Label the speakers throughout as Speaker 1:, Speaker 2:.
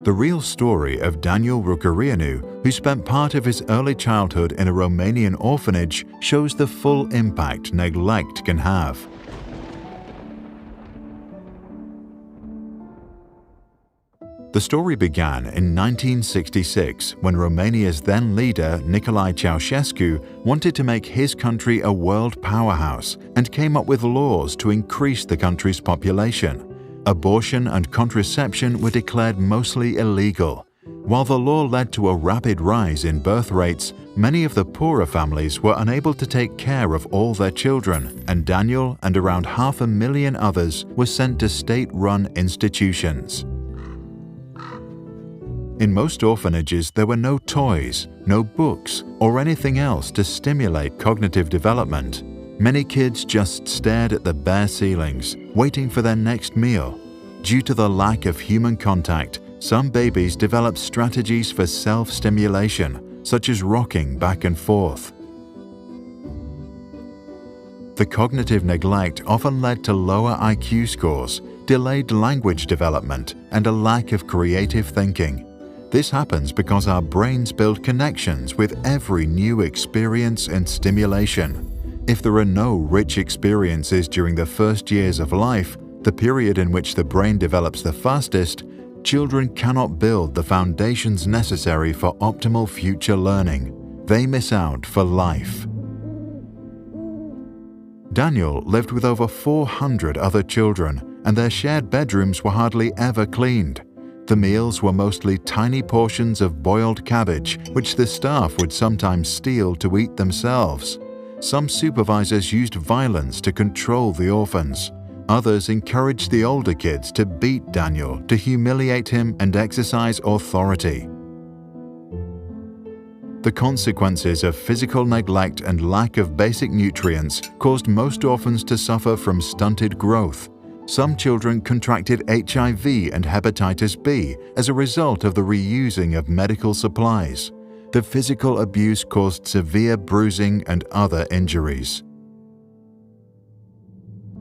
Speaker 1: The real story of Daniel Rucarianu, who spent part of his early childhood in a Romanian orphanage, shows the full impact neglect can have. The story began in 1966 when Romania's then leader Nicolae Ceausescu wanted to make his country a world powerhouse and came up with laws to increase the country's population. Abortion and contraception were declared mostly illegal. While the law led to a rapid rise in birth rates, many of the poorer families were unable to take care of all their children, and Daniel and around 500,000 others were sent to state-run institutions. In most orphanages, there were no toys, no books, or anything else to stimulate cognitive development. Many kids just stared at the bare ceilings, waiting for their next meal. Due to the lack of human contact, some babies developed strategies for self-stimulation, such as rocking back and forth. The cognitive neglect often led to lower IQ scores, delayed language development, and a lack of creative thinking. This happens because our brains build connections with every new experience and stimulation. If there are no rich experiences during the first years of life, the period in which the brain develops the fastest, children cannot build the foundations necessary for optimal future learning. They miss out for life. Daniel lived with over 400 other children, and their shared bedrooms were hardly ever cleaned. The meals were mostly tiny portions of boiled cabbage, which the staff would sometimes steal to eat themselves. Some supervisors used violence to control the orphans. Others encouraged the older kids to beat Daniel, to humiliate him and exercise authority. The consequences of physical neglect and lack of basic nutrients caused most orphans to suffer from stunted growth. Some children contracted HIV and hepatitis B as a result of the reusing of medical supplies. The physical abuse caused severe bruising and other injuries.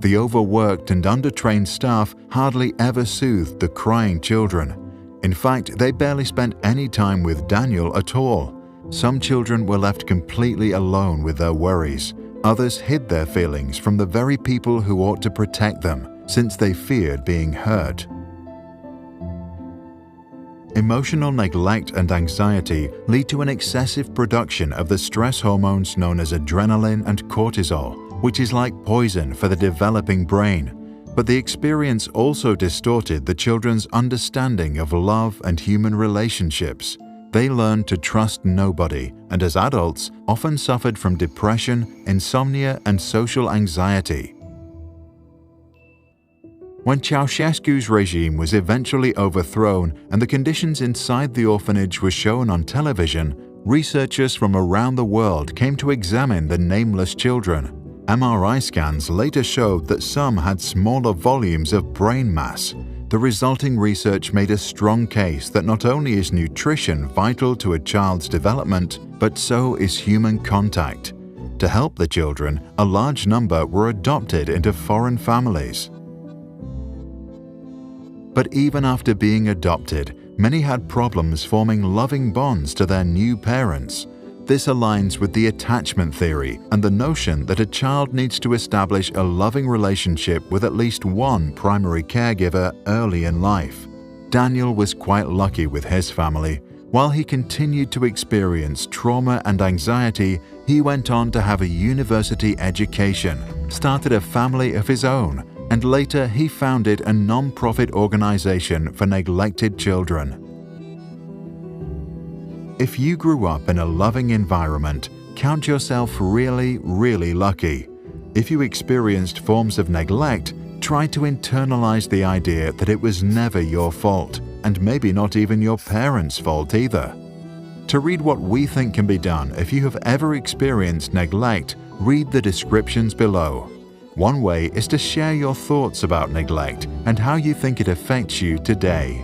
Speaker 1: The overworked and undertrained staff hardly ever soothed the crying children. In fact, they barely spent any time with Daniel at all. Some children were left completely alone with their worries. Others hid their feelings from the very people who ought to protect them, since they feared being hurt. Emotional neglect and anxiety lead to an excessive production of the stress hormones known as adrenaline and cortisol, which is like poison for the developing brain. But the experience also distorted the children's understanding of love and human relationships. They learned to trust nobody, and as adults often suffered from depression, insomnia, and social anxiety. When Ceausescu's regime was eventually overthrown and the conditions inside the orphanage were shown on television, researchers from around the world came to examine the nameless children. MRI scans later showed that some had smaller volumes of brain mass. The resulting research made a strong case that not only is nutrition vital to a child's development, but so is human contact. To help the children, a large number were adopted into foreign families. But even after being adopted, many had problems forming loving bonds to their new parents. This aligns with the attachment theory and the notion that a child needs to establish a loving relationship with at least one primary caregiver early in life. Daniel was quite lucky with his family. While he continued to experience trauma and anxiety, he went on to have a university education, started a family of his own, and later he founded a non-profit organization for neglected children. If you grew up in a loving environment, count yourself really, really lucky. If you experienced forms of neglect, try to internalize the idea that it was never your fault, and maybe not even your parents' fault either. To read what we think can be done if you have ever experienced neglect, read the descriptions below. One way is to share your thoughts about neglect and how you think it affects you today.